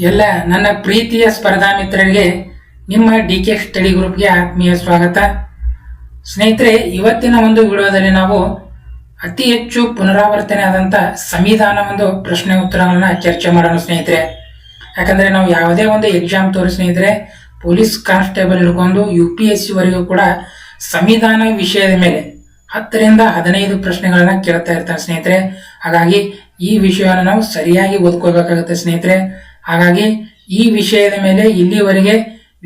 ಎಲ್ಲ ನನ್ನ ಪ್ರೀತಿಯ ಸ್ಪರ್ಧಾ ಮಿತ್ರರಿಗೆ ನಿಮ್ಮ ಡಿಕೆ ಸ್ಟಡಿ ಗ್ರೂಪ್ಗೆ ಆತ್ಮೀಯ ಸ್ವಾಗತ. ಸ್ನೇಹಿತರೆ, ಇವತ್ತಿನ ಒಂದು ವಿಡಿಯೋದಲ್ಲಿ ನಾವು ಅತಿ ಹೆಚ್ಚು ಪುನರಾವರ್ತನೆ ಆದಂಥ ಸಂವಿಧಾನ ಒಂದು ಪ್ರಶ್ನೆ ಉತ್ತರಗಳನ್ನ ಚರ್ಚೆ ಮಾಡೋಣ ಸ್ನೇಹಿತರೆ. ಯಾಕಂದರೆ ನಾವು ಯಾವುದೇ ಒಂದು ಎಕ್ಸಾಮ್ ತೋರಿ ಸ್ನೇಹಿತರೆ, ಪೊಲೀಸ್ ಕಾನ್ಸ್ಟೇಬಲ್ ಹಿಡ್ಕೊಂಡು UPSC ವರೆಗೂ ಕೂಡ ಸಂವಿಧಾನ ವಿಷಯದ ಮೇಲೆ 10ರಿಂದ 15 ಪ್ರಶ್ನೆಗಳನ್ನ ಕೇಳ್ತಾ ಇರ್ತಾರೆ ಸ್ನೇಹಿತರೆ. ಹಾಗಾಗಿ ಈ ವಿಷಯವನ್ನು ನಾವು ಸರಿಯಾಗಿ ಓದ್ಕೋಬೇಕಾಗುತ್ತೆ ಸ್ನೇಹಿತರೆ. ಹಾಗಾಗಿ ಈ ವಿಷಯದ ಮೇಲೆ ಇಲ್ಲಿವರೆಗೆ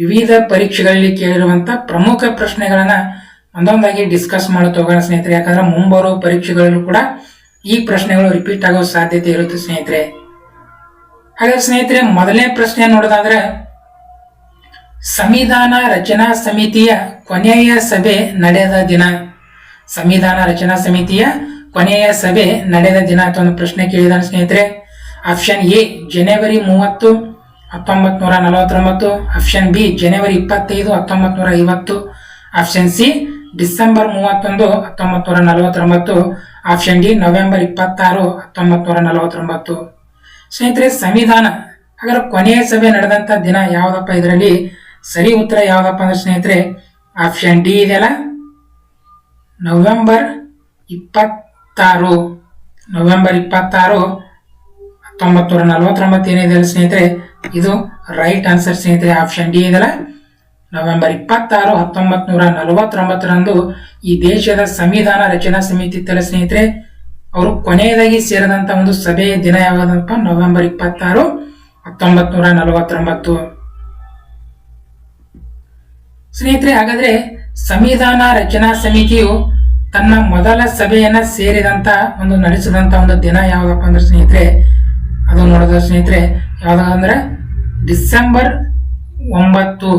ವಿವಿಧ ಪರೀಕ್ಷೆಗಳಲ್ಲಿ ಕೇಳಿರುವಂತ ಪ್ರಮುಖ ಪ್ರಶ್ನೆಗಳನ್ನ ಒಂದೊಂದಾಗಿ ಡಿಸ್ಕಸ್ ಮಾಡುತ್ತಾ ಹೋಗೋಣ ಸ್ನೇಹಿತರೆ. ಯಾಕಂದ್ರೆ ಮುಂಬರುವ ಪರೀಕ್ಷೆಗಳಲ್ಲೂ ಕೂಡ ಈ ಪ್ರಶ್ನೆಗಳು ರಿಪೀಟ್ ಆಗೋ ಸಾಧ್ಯತೆ ಇರುತ್ತೆ ಸ್ನೇಹಿತರೆ. ಹಾಗಾದ್ರೆ ಸ್ನೇಹಿತರೆ, ಮೊದಲನೇ ಪ್ರಶ್ನೆ ನೋಡೋದಾದ್ರೆ, ಸಂವಿಧಾನ ರಚನಾ ಸಮಿತಿಯ ಕೊನೆಯ ಸಭೆ ನಡೆದ ದಿನ. ಸಂವಿಧಾನ ರಚನಾ ಸಮಿತಿಯ ಕೊನೆಯ ಸಭೆ ನಡೆದ ದಿನ ಅಂತ ಒಂದು ಪ್ರಶ್ನೆ ಕೇಳಿದಾನೆ ಸ್ನೇಹಿತರೆ. Option A January 30, 1949. Option B January 25, 1950. Option C December 31, 1949. Option D November 26, 1949. ಸ್ನೇಹಿತರೆ, ಸಂವಿಧಾನ ಹಾಗಾದ್ರೆ ಕೊನೆಯ ಸಭೆ ನಡೆದಂತ ದಿನ ಯಾವ್ದಪ್ಪ? ಇದರಲ್ಲಿ ಸರಿ ಉತ್ತರ ಯಾವ್ದಪ್ಪ ಅಂದ್ರೆ ಸ್ನೇಹಿತರೆ, ಆಪ್ಷನ್ ಡಿ ಇದೆಯಲ್ಲ, ನವೆಂಬರ್ 26. ನವೆಂಬರ್ 26, 1949 ಏನಿದೆ ಸ್ನೇಹಿತರೆ, ಇದು ರೈಟ್ ಆನ್ಸರ್ ಸ್ನೇಹಿತರೆ. ಆಪ್ಷನ್ ಡಿ ಇದೆಯಲ್ಲ, ನವೆಂಬರ್ 26, 1949 ಈ ದೇಶದ ಸಂವಿಧಾನ ರಚನಾ ಸಮಿತಿ ಇತ್ತಲ್ಲ ಸ್ನೇಹಿತರೆ, ಅವರು ಕೊನೆಯದಾಗಿ ಸೇರಿದಂತ ಒಂದು ಸಭೆಯ ದಿನ ಯಾವಾಗಪ್ಪ? ನವೆಂಬರ್ 26, 1949. ಸ್ನೇಹಿತರೆ, ಹಾಗಾದ್ರೆ ಸಂವಿಧಾನ ರಚನಾ ಸಮಿತಿಯು ತನ್ನ ಮೊದಲ ಸಭೆಯನ್ನ ಸೇರಿದಂತ ಒಂದು ನಡೆಸಿದಂತ ಒಂದು ದಿನ ಯಾವ್ದಪ್ಪ ಅಂದ್ರೆ ಸ್ನೇಹಿತರೆ, ಅದು ನೋಡಿದ್ರೆ ಸ್ನೇಹಿತರೆ ಯಾವ್ದಂದ್ರೆ ಡಿಸೆಂಬರ್ 9,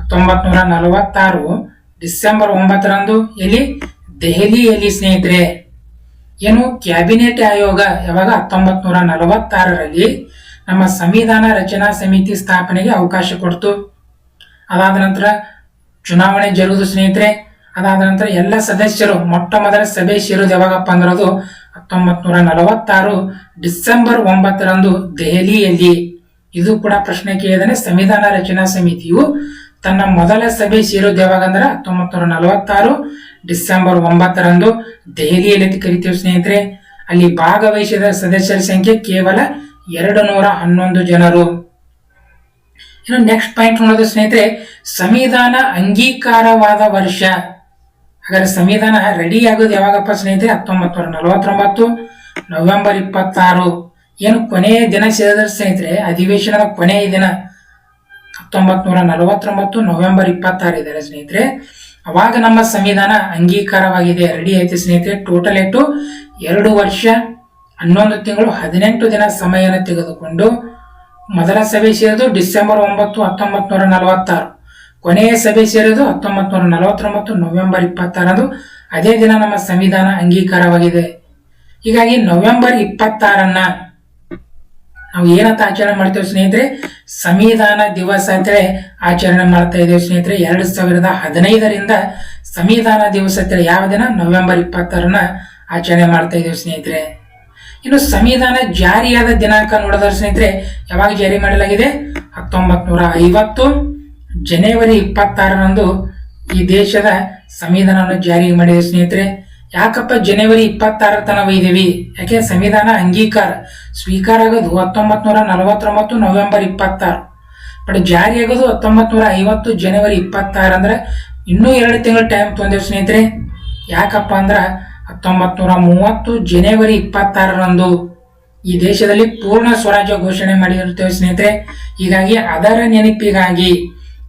1946 ಡಿಸೆಂಬರ್ 9 ಎಲ್ಲಿ? ದೆಹಲಿಯಲ್ಲಿ ಸ್ನೇಹಿತರೆ. ಏನು ಕ್ಯಾಬಿನೆಟ್ ಆಯೋಗ ಯಾವಾಗ? 1946 ನಮ್ಮ ಸಂವಿಧಾನ ರಚನಾ ಸಮಿತಿ ಸ್ಥಾಪನೆಗೆ ಅವಕಾಶ ಕೊಡ್ತು. ಅದಾದ ನಂತರ ಚುನಾವಣೆ ಜರುವುದು ಸ್ನೇಹಿತರೆ. ಅದಾದ ನಂತರ ಎಲ್ಲ ಸದಸ್ಯರು ಮೊಟ್ಟ ಮೊದಲ ಸಭೆ ಸೇರೋದು ಯಾವಾಗಪ್ಪ ಅಂದ್ರೆ ಅದು 1946 ಡಿಸೆಂಬರ್ 9 ದೆಹಲಿಯಲ್ಲಿ. ಇದು ಕೂಡ ಪ್ರಶ್ನೆ ಕೇಳಿದಾನೆ. ಸಂವಿಧಾನ ರಚನಾ ಸಮಿತಿಯು ತನ್ನ ಮೊದಲ ಸಭೆ ಸೇರೋದು ಯಾವಾಗ ಅಂದ್ರೆ 1946 ಡಿಸೆಂಬರ್ 9 ದೆಹಲಿಯಲ್ಲಿ ಅಂತ ಕರಿತೀವಿ ಸ್ನೇಹಿತರೆ. ಅಲ್ಲಿ ಭಾಗವಹಿಸಿದ ಸದಸ್ಯರ ಸಂಖ್ಯೆ ಕೇವಲ 211 ಜನರು. ಇನ್ನು ನೆಕ್ಸ್ಟ್ ಪಾಯಿಂಟ್ ನೋಡೋದು ಸ್ನೇಹಿತರೆ, ಸಂವಿಧಾನ ಅಂಗೀಕಾರವಾದ ವರ್ಷ. ಹಾಗಾದ್ರೆ ಸಂವಿಧಾನ ರೆಡಿ ಆಗೋದು ಯಾವಾಗಪ್ಪ ಸ್ನೇಹಿತರೆ? 1949 ನವೆಂಬರ್ 26. ಏನು ಕೊನೆಯ ದಿನ ಸೇರಿದ್ರೆ ಸ್ನೇಹಿತರೆ, ಅಧಿವೇಶನದ ಕೊನೆಯ ದಿನ 1949 ನವೆಂಬರ್ 26 ಇದೆ ಸ್ನೇಹಿತರೆ. ಅವಾಗ ನಮ್ಮ ಸಂವಿಧಾನ ಅಂಗೀಕಾರವಾಗಿದೆ, ರೆಡಿ ಐತೆ ಸ್ನೇಹಿತರೆ. ಟೋಟಲ್ ಎಷ್ಟು? 2 ವರ್ಷ 11 ತಿಂಗಳು 18 ದಿನ ಸಮಯನ ತೆಗೆದುಕೊಂಡು ಮೊದಲ ಸಭೆ ಸೇರಿದು ಡಿಸೆಂಬರ್ 9, 1946. ಕೊನೆಯ ಸಭೆ ಸೇರಿದು 1949 ನವೆಂಬರ್ 26. ಅದೇ ದಿನ ನಮ್ಮ ಸಂವಿಧಾನ ಅಂಗೀಕಾರವಾಗಿದೆ. ಹೀಗಾಗಿ ನವೆಂಬರ್ 26 ನಾವು ಏನಂತ ಆಚರಣೆ ಮಾಡ್ತೇವೆ ಸ್ನೇಹಿತರೆ? ಸಂವಿಧಾನ ದಿವಸ ಅಂತೇಳಿ ಆಚರಣೆ ಮಾಡ್ತಾ ಇದ್ದೇವೆ ಸ್ನೇಹಿತರೆ. 2015 ಸಂವಿಧಾನ ದಿವಸ ಅಂತೇಳಿ ಯಾವ ದಿನ? ನವೆಂಬರ್ 26 ಆಚರಣೆ ಮಾಡ್ತಾ ಇದ್ದೇವೆ ಸ್ನೇಹಿತರೆ. ಇನ್ನು ಸಂವಿಧಾನ ಜಾರಿಯಾದ ದಿನಾಂಕ ನೋಡಿದ್ರೆ ಸ್ನೇಹಿತರೆ, ಯಾವಾಗ ಜಾರಿ ಮಾಡಲಾಗಿದೆ? 1950 ಜನವರಿ 26 ಈ ದೇಶದ ಸಂವಿಧಾನವನ್ನು ಜಾರಿ ಮಾಡಿದೆ ಸ್ನೇಹಿತರೆ. ಯಾಕಪ್ಪ ಜನವರಿ 26 ತನಕ ಒಯ್ದೇವಿ? ಯಾಕೆ? ಸಂವಿಧಾನ ಅಂಗೀಕಾರ ಸ್ವೀಕಾರ ಆಗೋದು 1949 ನವೆಂಬರ್ 26, ಬಟ್ ಜಾರಿ ಆಗೋದು 1950 ಜನವರಿ 26. ಅಂದ್ರೆ ಇನ್ನೂ 2 ತಿಂಗಳು ಟೈಮ್ ತೊಂದೇವು ಸ್ನೇಹಿತರೆ. ಯಾಕಪ್ಪ ಅಂದ್ರ 1930 ಜನವರಿ 26 ಈ ದೇಶದಲ್ಲಿ ಪೂರ್ಣ ಸ್ವರಾಜ್ಯ ಘೋಷಣೆ ಮಾಡಿರ್ತೇವೆ ಸ್ನೇಹಿತರೆ. ಹೀಗಾಗಿ ಅದರ ನೆನಪಿಗಾಗಿ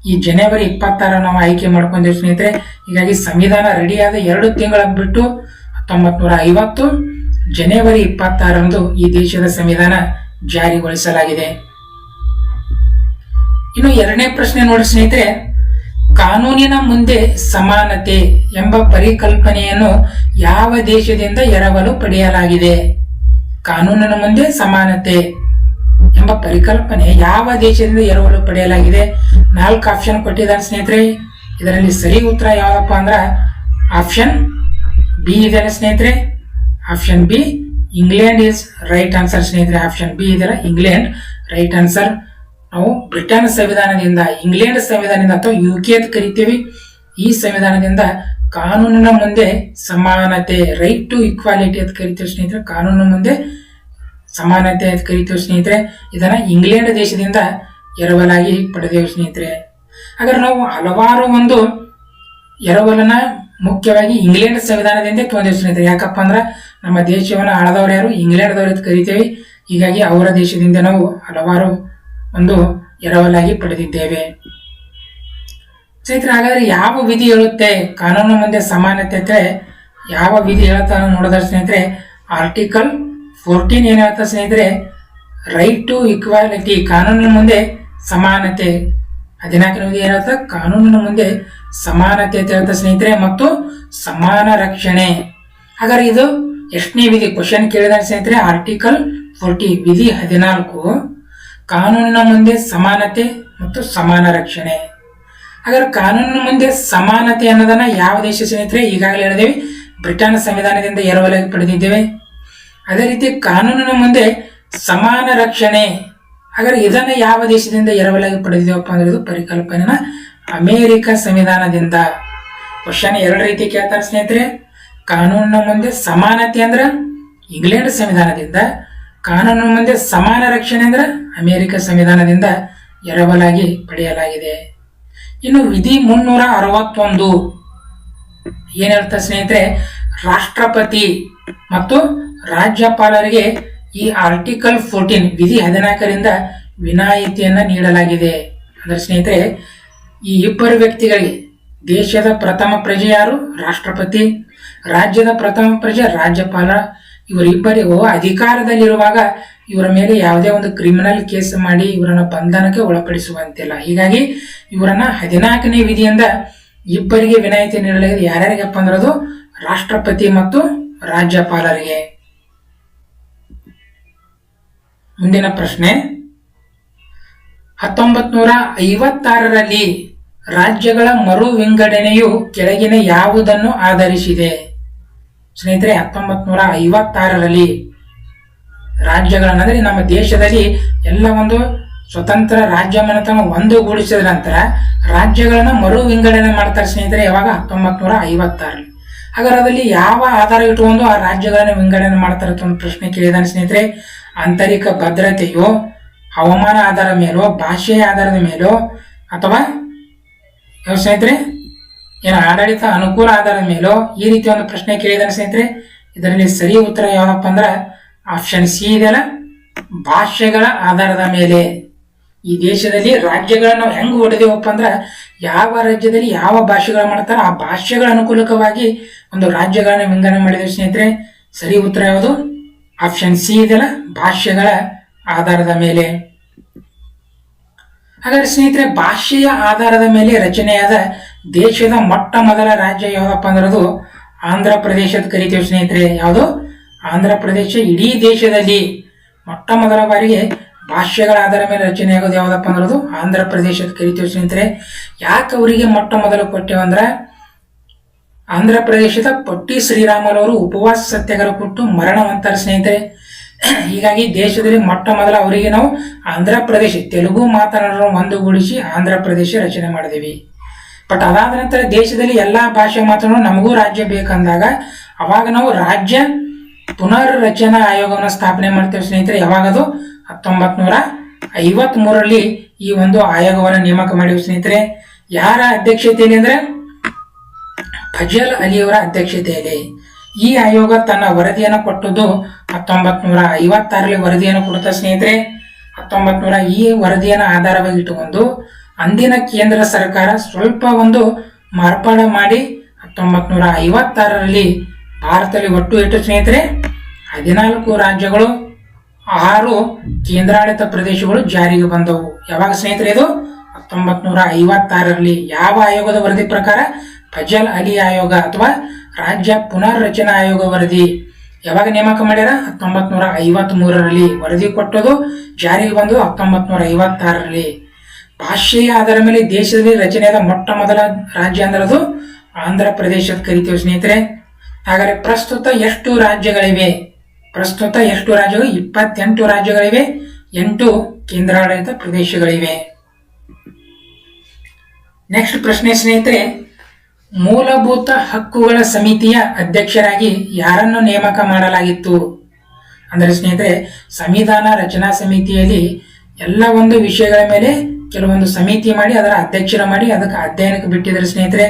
ಈ ಜನವರಿ 26 ನಾವು ಆಯ್ಕೆ ಮಾಡ್ಕೊಂಡೇವೆ ಸ್ನೇಹಿತರೆ. ಹೀಗಾಗಿ ಸಂವಿಧಾನ ರೆಡಿ ಆದ 2 ತಿಂಗಳ ಬಿಟ್ಟು 1950 ಜನವರಿ 26 ಈ ದೇಶದ ಸಂವಿಧಾನ ಜಾರಿಗೊಳಿಸಲಾಗಿದೆ. ಇನ್ನು ಎರಡನೇ ಪ್ರಶ್ನೆ ನೋಡಿ ಸ್ನೇಹಿತರೆ, ಕಾನೂನಿನ ಮುಂದೆ ಸಮಾನತೆ ಎಂಬ ಪರಿಕಲ್ಪನೆಯನ್ನು ಯಾವ ದೇಶದಿಂದ ಎರವಲು ಪಡೆಯಲಾಗಿದೆ? ಕಾನೂನಿನ ಮುಂದೆ ಸಮಾನತೆ ಎಂಬ ಪರಿಕಲ್ಪನೆ ಯಾವ ದೇಶದಿಂದ ಎರವಲು ಪಡೆಯಲಾಗಿದೆ? 4 ಆಪ್ಷನ್ ಕೊಟ್ಟಿದ್ದಾರೆ ಸ್ನೇಹಿತರೆ. ಇದರಲ್ಲಿ ಸರಿ ಉತ್ತರ ಯಾವಪ್ಪ ಅಂದ್ರ ಆಪ್ಷನ್ ಬಿ ಇದೆ ಸ್ನೇಹಿತರೆ. Option B England is right answer ಸ್ನೇಹಿತರೆ. ಆಪ್ಷನ್ ಬಿ ಇದೆಲ್ಲ ಇಂಗ್ಲೆಂಡ್ ರೈಟ್ ಆನ್ಸರ್. ನಾವು ಬ್ರಿಟನ್ ಸಂವಿಧಾನದಿಂದ, ಇಂಗ್ಲೆಂಡ್ ಸಂವಿಧಾನದಿಂದ ಅಥವಾ UK ಅಂತ ಕರಿತೀವಿ, ಈ ಸಂವಿಧಾನದಿಂದ ಕಾನೂನಿನ ಮುಂದೆ ಸಮಾನತೆ, ರೈಟ್ ಟು ಇಕ್ವಾಲಿಟಿ ಅಂತ ಕರಿತೀವಿ ಸ್ನೇಹಿತರೆ. ಕಾನೂನಿನ ಮುಂದೆ ಸಮಾನತೆ ಅಂತ ಕರಿತೀವಿ ಸ್ನೇಹಿತರೆ. ಇದನ್ನ ಇಂಗ್ಲೆಂಡ್ ದೇಶದಿಂದ ಎರವಲಾಗಿ ಪಡೆದೇವು ಸ್ನೇಹಿತರೆ. ಹಾಗಾದ್ರೆ ನಾವು ಹಲವಾರು ಒಂದು ಎರವಲನ್ನ ಮುಖ್ಯವಾಗಿ ಇಂಗ್ಲೆಂಡ್ ಸಂವಿಧಾನದಿಂದ ತೊಂದೇವು ಸ್ನೇಹಿತರೆ. ಯಾಕಪ್ಪ ಅಂದ್ರೆ ನಮ್ಮ ದೇಶವನ್ನು ಆಳದವ್ರು ಯಾರು? ಇಂಗ್ಲೆಂಡ್ದವ್ರು ಅಂತ ಕರಿತೇವೆ. ಹೀಗಾಗಿ ಅವರ ದೇಶದಿಂದ ನಾವು ಹಲವಾರು ಒಂದು ಎರವಲಾಗಿ ಪಡೆದಿದ್ದೇವೆ ಸ್ನೇಹಿತರೆ. ಹಾಗಾದ್ರೆ ಯಾವ ವಿಧಿ ಹೇಳುತ್ತೆ ಕಾನೂನು ಮುಂದೆ ಸಮಾನತೆ ಅಂತ? ಯಾವ ವಿಧಿ ಹೇಳ್ತಾ ನೋಡಿದ್ರೆ ಸ್ನೇಹಿತರೆ, ಆರ್ಟಿಕಲ್ 14 ಏನ್ ಹೇಳ್ತಾ ಸ್ನೇಹಿತರೆ, ರೈಟ್ ಟು ಇಕ್ವಾಲಿಟಿ, ಕಾನೂನಿನ ಮುಂದೆ ಸಮಾನತೆ. 14ನೇ ವಿಧಿ ಏನ್ ಹೇಳ್ತಾ? ಕಾನೂನಿನ ಮುಂದೆ ಸಮಾನತೆ ಅಂತ ಹೇಳ್ತಾ ಸ್ನೇಹಿತರೆ, ಮತ್ತು ಸಮಾನ ರಕ್ಷಣೆ. ಹಾಗಾದ್ರೆ ಇದು ಎಷ್ಟನೇ ವಿಧಿ? ಕ್ವಶನ್ ಕೇಳಿದ ಸ್ನೇಹಿತರೆ, ಆರ್ಟಿಕಲ್ 40 ವಿಧಿ 14 ಕಾನೂನಿನ ಮುಂದೆ ಸಮಾನತೆ ಮತ್ತು ಸಮಾನ ರಕ್ಷಣೆ. ಹಾಗಾದ್ರೆ ಕಾನೂನಿನ ಮುಂದೆ ಸಮಾನತೆ ಅನ್ನೋದನ್ನ ಯಾವ ದೇಶ ಸ್ನೇಹಿತರೆ? ಈಗಾಗಲೇ ಹೇಳಿದೇವೆ, ಬ್ರಿಟನ್ ಸಂವಿಧಾನದಿಂದ ಎರವಲಾಗಿ ಪಡೆದಿದ್ದೇವೆ. ಅದೇ ರೀತಿ ಕಾನೂನಿನ ಮುಂದೆ ಸಮಾನ ರಕ್ಷಣೆ, ಹಾಗಾದ್ರೆ ಇದನ್ನ ಯಾವ ದೇಶದಿಂದ ಎರವಲಾಗಿ ಪಡೆದಿದ್ದೇವಪ್ಪ ಅಂದ್ರೆ ಇದು ಪರಿಕಲ್ಪನೆನ ಅಮೇರಿಕ ಸಂವಿಧಾನದಿಂದ. ಕ್ವಶನ್ ಎರಡು ರೀತಿ ಕೇಳ್ತಾರೆ ಸ್ನೇಹಿತರೆ. ಕಾನೂನಿನ ಮುಂದೆ ಸಮಾನತೆ ಅಂದ್ರ ಇಂಗ್ಲೆಂಡ್ ಸಂವಿಧಾನದಿಂದ, ಕಾನೂನಿನ ಮುಂದೆ ಸಮಾನ ರಕ್ಷಣೆ ಅಂದ್ರ ಅಮೇರಿಕ ಸಂವಿಧಾನದಿಂದ ಎರವಲಾಗಿ ಪಡೆಯಲಾಗಿದೆ. ಇನ್ನು ವಿಧಿ 361 ಏನ್ ಹೇಳ್ತಾ ಸ್ನೇಹಿತರೆ, ರಾಷ್ಟ್ರಪತಿ ಮತ್ತು ರಾಜ್ಯಪಾಲರಿಗೆ ಈ ಆರ್ಟಿಕಲ್ 14 ವಿಧಿ 14ರಿಂದ ವಿನಾಯಿತಿಯನ್ನ ನೀಡಲಾಗಿದೆ. ಅಂದ್ರೆ ಸ್ನೇಹಿತರೆ, ಈ ಇಬ್ಬರು ವ್ಯಕ್ತಿಗಳಿಗೆ ದೇಶದ ಪ್ರಥಮ ಪ್ರಜೆ ಯಾರು? ರಾಷ್ಟ್ರಪತಿ. ರಾಜ್ಯದ ಪ್ರಥಮ ಪ್ರಜೆ ರಾಜ್ಯಪಾಲ. ಇವರಿಬ್ಬರಿಗೂ ಅಧಿಕಾರದಲ್ಲಿರುವಾಗ ಇವರ ಮೇಲೆ ಯಾವುದೇ ಒಂದು ಕ್ರಿಮಿನಲ್ ಕೇಸ್ ಮಾಡಿ ಇವರನ್ನ ಬಂಧನಕ್ಕೆ ಒಳಪಡಿಸುವಂತಿಲ್ಲ. ಹೀಗಾಗಿ ಇವರನ್ನ 14ನೇ ವಿಧಿಯಿಂದ ಇಬ್ಬರಿಗೆ ವಿನಾಯಿತಿ ನೀಡಲಾಗಿದೆ. ಯಾರ್ಯಾರಿಗಪ್ಪ ಅಂದ್ರದು ರಾಷ್ಟ್ರಪತಿ ಮತ್ತು ರಾಜ್ಯಪಾಲರಿಗೆ. ಮುಂದಿನ ಪ್ರಶ್ನೆ, 1956ರಲ್ಲಿ ರಾಜ್ಯಗಳ ಮರು ವಿಂಗಡಣೆಯು ಕೆಳಗಿನ ಯಾವುದನ್ನು ಆಧರಿಸಿದೆ? ಸ್ನೇಹಿತರೆ, 1956ರಲ್ಲಿ ರಾಜ್ಯಗಳನ್ನಂದ್ರೆ ನಮ್ಮ ದೇಶದಲ್ಲಿ ಎಲ್ಲ ಒಂದು ಸ್ವತಂತ್ರ ರಾಜ್ಯ ಮನೆತನ ಒಂದುಗೂಡಿಸಿದ ನಂತರ ರಾಜ್ಯಗಳನ್ನ ಮರು ವಿಂಗಡಣೆ ಮಾಡ್ತಾರೆ ಸ್ನೇಹಿತರೆ. ಯಾವಾಗ? 1956ರಲ್ಲಿ. ಹಾಗಾದ್ರೆ ಅದರಲ್ಲಿ ಯಾವ ಆಧಾರ ಇಟ್ಟುಕೊಂಡು ಆ ರಾಜ್ಯಗಳನ್ನ ವಿಂಗಡಣೆ ಮಾಡ್ತಾರೆ ಅಂತ ಒಂದು ಪ್ರಶ್ನೆ ಕೇಳಿದಾನೆ ಸ್ನೇಹಿತರೆ. ಆಂತರಿಕ ಭದ್ರತೆಯೋ, ಹವಾಮಾನ ಆಧಾರದ ಮೇಲೋ, ಭಾಷೆಯ ಆಧಾರದ ಮೇಲೋ, ಅಥವಾ ಯಾವ ಸ್ನೇಹಿತರೆ ಏನು ಆಡಳಿತ ಅನುಕೂಲ ಆಧಾರದ ಮೇಲೋ ಈ ರೀತಿ ಒಂದು ಪ್ರಶ್ನೆ ಕೇಳಿದಾನೆ ಸ್ನೇಹಿತರೆ. ಇದರಲ್ಲಿ ಸರಿ ಉತ್ತರ ಯಾವಪ್ಪ ಅಂದ್ರ ಆಪ್ಷನ್ ಸಿ ಇದೆಯಲ್ಲ, ಭಾಷೆಗಳ ಆಧಾರದ ಮೇಲೆ. ಈ ದೇಶದಲ್ಲಿ ರಾಜ್ಯಗಳನ್ನ ನಾವು ಹೆಂಗ್ ಹೊಡೆದೇವಪ್ಪ ಅಂದ್ರ ಯಾವ ರಾಜ್ಯದಲ್ಲಿ ಯಾವ ಭಾಷೆಗಳು ಮಾಡ್ತಾರ ಆ ಭಾಷೆಗಳ ಅನುಕೂಲಕವಾಗಿ ಒಂದು ರಾಜ್ಯಗಳನ್ನ ವಿಂಗಡಣೆ ಮಾಡಿದೇವೆ ಸ್ನೇಹಿತರೆ. ಸರಿ ಉತ್ತರ ಯಾವುದು? ಆಪ್ಷನ್ ಸಿ ಇದೆಯಲ್ಲ, ಭಾಷೆಗಳ ಆಧಾರದ ಮೇಲೆ. ಹಾಗಾದ್ರೆ ಸ್ನೇಹಿತರೆ, ಭಾಷೆಯ ಆಧಾರದ ಮೇಲೆ ರಚನೆಯಾದ ದೇಶದ ಮೊಟ್ಟ ಮೊದಲ ರಾಜ್ಯ ಯಾವ್ದಪ್ಪ ಅಂದ್ರದು ಆಂಧ್ರ ಪ್ರದೇಶ ಅಂತ ಕರಿತೀವಿ ಸ್ನೇಹಿತರೆ. ಯಾವುದು? ಆಂಧ್ರ ಪ್ರದೇಶ ಇಡೀ ದೇಶದಲ್ಲಿ ಮೊಟ್ಟ ಮೊದಲ ಬಾರಿಗೆ ಭಾಷೆಗಳ ಆಧಾರದ ಮೇಲೆ ರಚನೆ ಆಗೋದು ಯಾವ್ದಪ್ಪ ಅಂದ್ರದು ಆಂಧ್ರ ಪ್ರದೇಶ ಅಂತ ಕರಿತೀವಿ ಸ್ನೇಹಿತರೆ. ಯಾಕೆ ಅವರಿಗೆ ಮೊಟ್ಟ ಮೊದಲು ಕೊಟ್ಟೇವಂದ್ರ, ಆಂಧ್ರ ಪ್ರದೇಶದ ಪೊಟ್ಟಿ ಶ್ರೀರಾಮುಲು ಉಪವಾಸ ಸತ್ಯಾಗ್ರಹ ಕೊಟ್ಟು ಮರಣವಂತರ ಸ್ನೇಹಿತರೆ. ಹೀಗಾಗಿ ದೇಶದಲ್ಲಿ ಮೊಟ್ಟ ಮೊದಲ ಅವರಿಗೆ ನಾವು ಆಂಧ್ರ ಪ್ರದೇಶ, ತೆಲುಗು ಮಾತನಾಡೋರು ಒಂದುಗೂಡಿಸಿ ಆಂಧ್ರ ಪ್ರದೇಶ ರಚನೆ ಮಾಡಿದೀವಿ. ಬಟ್ ಅದಾದ ನಂತರ ದೇಶದಲ್ಲಿ ಎಲ್ಲಾ ಭಾಷೆ ಮಾತನಾಡೋ ನಮಗೂ ರಾಜ್ಯ ಬೇಕಂದಾಗ ಅವಾಗ ನಾವು ರಾಜ್ಯ ಪುನರ್ ರಚನಾ ಆಯೋಗವನ್ನು ಸ್ಥಾಪನೆ ಮಾಡ್ತೇವೆ ಸ್ನೇಹಿತರೆ. ಯಾವಾಗದು? 1953ರಲ್ಲಿ ಈ ಒಂದು ಆಯೋಗವನ್ನು ನೇಮಕ ಮಾಡಿವಿ ಸ್ನೇಹಿತರೆ. ಯಾರ ಅಧ್ಯಕ್ಷತೆಯಲ್ಲಿ ಅಂದ್ರೆ ಫಜಲ್ ಅಲಿಯವರ ಅಧ್ಯಕ್ಷತೆಯಲ್ಲಿ ಈ ಆಯೋಗ ತನ್ನ ವರದಿಯನ್ನು ಕೊಟ್ಟದ್ದು 1956ರಲ್ಲಿ ವರದಿಯನ್ನು ಕೊಡುತ್ತಾ ಸ್ನೇಹಿತರೆ. 1900 ಈ ವರದಿಯನ್ನು ಆಧಾರವಾಗಿ ಇಟ್ಟುಕೊಂಡು ಅಂದಿನ ಕೇಂದ್ರ ಸರ್ಕಾರ ಸ್ವಲ್ಪ ಒಂದು ಮಾರ್ಪಾಡು ಮಾಡಿ 1956ರಲ್ಲಿ ಭಾರತದಲ್ಲಿ ಒಟ್ಟು ಎಷ್ಟು ಸ್ನೇಹಿತರೆ 14 ರಾಜ್ಯಗಳು 6 ಕೇಂದ್ರಾಡಳಿತ ಪ್ರದೇಶಗಳು ಜಾರಿಗೆ ಬಂದವು. ಯಾವಾಗ ಸ್ನೇಹಿತರೆ? ಇದು 1956ರಲ್ಲಿ. ಯಾವ ಆಯೋಗದ ವರದಿ ಪ್ರಕಾರ? ಫಜಲ್ ಅಲಿ ಆಯೋಗ ಅಥವಾ ರಾಜ್ಯ ಪುನರ್ ರಚನಾ ಆಯೋಗ ವರದಿ. ಯಾವಾಗ ನೇಮಕ ಮಾಡ್ಯಾರ? 1953ರಲ್ಲಿ. ವರದಿ ಕೊಟ್ಟದು ಜಾರಿಗೆ ಬಂದು 1956ರಲ್ಲಿ. ಭಾಷೆಯ ಆಧಾರದ ಮೇಲೆ ದೇಶದಲ್ಲಿ ರಚನೆಯಾದ ಮೊಟ್ಟ ಮೊದಲ ರಾಜ್ಯ ಅಂದ್ರೆ ಅದು ಆಂಧ್ರ ಪ್ರದೇಶ ಅಂತ ಕರಿತೀವಿ ಸ್ನೇಹಿತರೆ. ಹಾಗಾದ್ರೆ ಪ್ರಸ್ತುತ ಎಷ್ಟು ರಾಜ್ಯಗಳಿವೆ? ಪ್ರಸ್ತುತ ಎಷ್ಟು ರಾಜ್ಯಗಳು? 28 ರಾಜ್ಯಗಳಿವೆ. 8 ಕೇಂದ್ರಾಡಳಿತ ಪ್ರದೇಶಗಳಿವೆ. ನೆಕ್ಸ್ಟ್ ಪ್ರಶ್ನೆ ಸ್ನೇಹಿತರೆ, ಮೂಲಭೂತ ಹಕ್ಕುಗಳ ಸಮಿತಿಯ ಅಧ್ಯಕ್ಷರಾಗಿ ಯಾರನ್ನು ನೇಮಕ ಮಾಡಲಾಗಿತ್ತು? ಅಂದರೆ ಸ್ನೇಹಿತರೆ, ಸಂವಿಧಾನ ರಚನಾ ಸಮಿತಿಯಲ್ಲಿ ಎಲ್ಲ ಒಂದು ವಿಷಯಗಳ ಮೇಲೆ ಕೆಲವೊಂದು ಸಮಿತಿ ಮಾಡಿ ಅದರ ಅಧ್ಯಕ್ಷರ ಮಾಡಿ ಅದಕ್ಕೆ ಅಧ್ಯಯನಕ್ಕೆ ಬಿಟ್ಟಿದ್ದಾರೆ ಸ್ನೇಹಿತರೆ.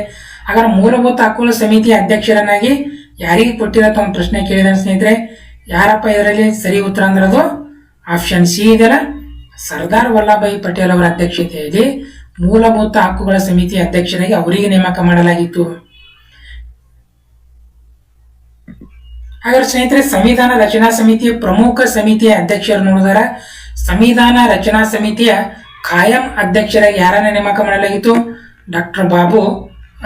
ಹಾಗಾದ್ರೆ ಮೂಲಭೂತ ಹಕ್ಕುಗಳ ಸಮಿತಿಯ ಅಧ್ಯಕ್ಷರನ್ನಾಗಿ ಯಾರಿಗೆ ಕೊಟ್ಟಿರತ್ತ ಒಂದು ಪ್ರಶ್ನೆ ಕೇಳಿದಾರೆ ಸ್ನೇಹಿತರೆ. ಯಾರಪ್ಪ ಇದರಲ್ಲಿ ಸರಿ ಉತ್ತರ ಅಂದ್ರದು ಆಪ್ಷನ್ ಸಿ ಇದೆಯಲ್ಲ, ಸರ್ದಾರ್ ವಲ್ಲಭಾಯಿ ಪಟೇಲ್ ಅವರ ಅಧ್ಯಕ್ಷತೆಯಲ್ಲಿ ಮೂಲಭೂತ ಹಕ್ಕುಗಳ ಸಮಿತಿಯ ಅಧ್ಯಕ್ಷರಾಗಿ ಅವರಿಗೆ ನೇಮಕ ಮಾಡಲಾಗಿತ್ತು. ಹಾಗಾದ್ರೆ ಸ್ನೇಹಿತರೆ, ಸಂವಿಧಾನ ರಚನಾ ಸಮಿತಿಯ ಪ್ರಮುಖ ಸಮಿತಿಯ ಅಧ್ಯಕ್ಷರು ನೋಡಿದಾರ. ಸಂವಿಧಾನ ರಚನಾ ಸಮಿತಿಯ ಖಾಯಂ ಅಧ್ಯಕ್ಷರಾಗಿ ಯಾರನ್ನ ನೇಮಕ ಮಾಡಲಾಗಿತ್ತು? ಡಾಕ್ಟರ್ ಬಾಬು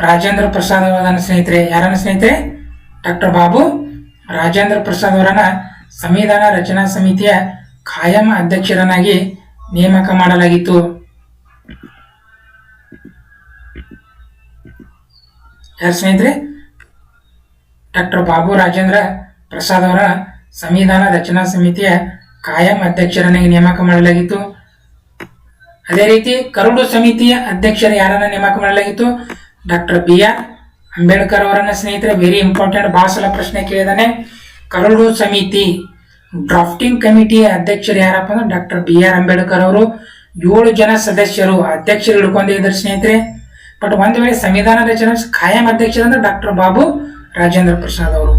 ರಾಜೇಂದ್ರ ಪ್ರಸಾದ್ ಅವರನ್ನ ಸ್ನೇಹಿತರೆ. ಯಾರನ್ನ ಸ್ನೇಹಿತರೆ? ಡಾಕ್ಟರ್ ಬಾಬು ರಾಜೇಂದ್ರ ಪ್ರಸಾದ್ ಅವರನ್ನ ಸಂವಿಧಾನ ರಚನಾ ಸಮಿತಿಯ ಖಾಯಂ ಅಧ್ಯಕ್ಷರನ್ನಾಗಿ ನೇಮಕ ಮಾಡಲಾಗಿತ್ತು. ಯಾರು ಸ್ನೇಹಿತರೆ? ಡಾಕ್ಟರ್ ಬಾಬು ರಾಜೇಂದ್ರ ಪ್ರಸಾದ್ ಅವರ ಸಂವಿಧಾನ ರಚನಾ ಸಮಿತಿಯ ಖಾಯಂ ಅಧ್ಯಕ್ಷರನ್ನಾಗಿ ನೇಮಕ ಮಾಡಲಾಗಿತ್ತು. ಅದೇ ರೀತಿ ಕರಡು ಸಮಿತಿಯ ಅಧ್ಯಕ್ಷರ ಯಾರನ್ನ ನೇಮಕ ಮಾಡಲಾಗಿತ್ತು? ಡಾಕ್ಟರ್ BR ಅಂಬೇಡ್ಕರ್ ಅವರನ್ನ ಸ್ನೇಹಿತರೆ. ವೆರಿ ಇಂಪಾರ್ಟೆಂಟ್, ಬಹಳ ಸಲ ಪ್ರಶ್ನೆ ಕೇಳಿದಾನೆ. ಕರಡು ಸಮಿತಿ ಡ್ರಾಫ್ಟಿಂಗ್ ಕಮಿಟಿಯ ಅಧ್ಯಕ್ಷರು ಯಾರಪ್ಪ ಅಂದ್ರೆ ಡಾಕ್ಟರ್ BR ಅಂಬೇಡ್ಕರ್ ಅವರು. 7 ಜನ ಸದಸ್ಯರು ಅಧ್ಯಕ್ಷರು ಹಿಡ್ಕೊಂಡಿದ್ದಾರೆ ಸ್ನೇಹಿತರೆ. ಬಟ್ ಒಂದು ವೇಳೆ ಸಂವಿಧಾನ ರಚನಾ ಖಾಯಂ ಅಧ್ಯಕ್ಷರಂದ್ರೆ ಡಾಕ್ಟರ್ ಬಾಬು ರಾಜೇಂದ್ರ ಪ್ರಸಾದ್ ಅವರು.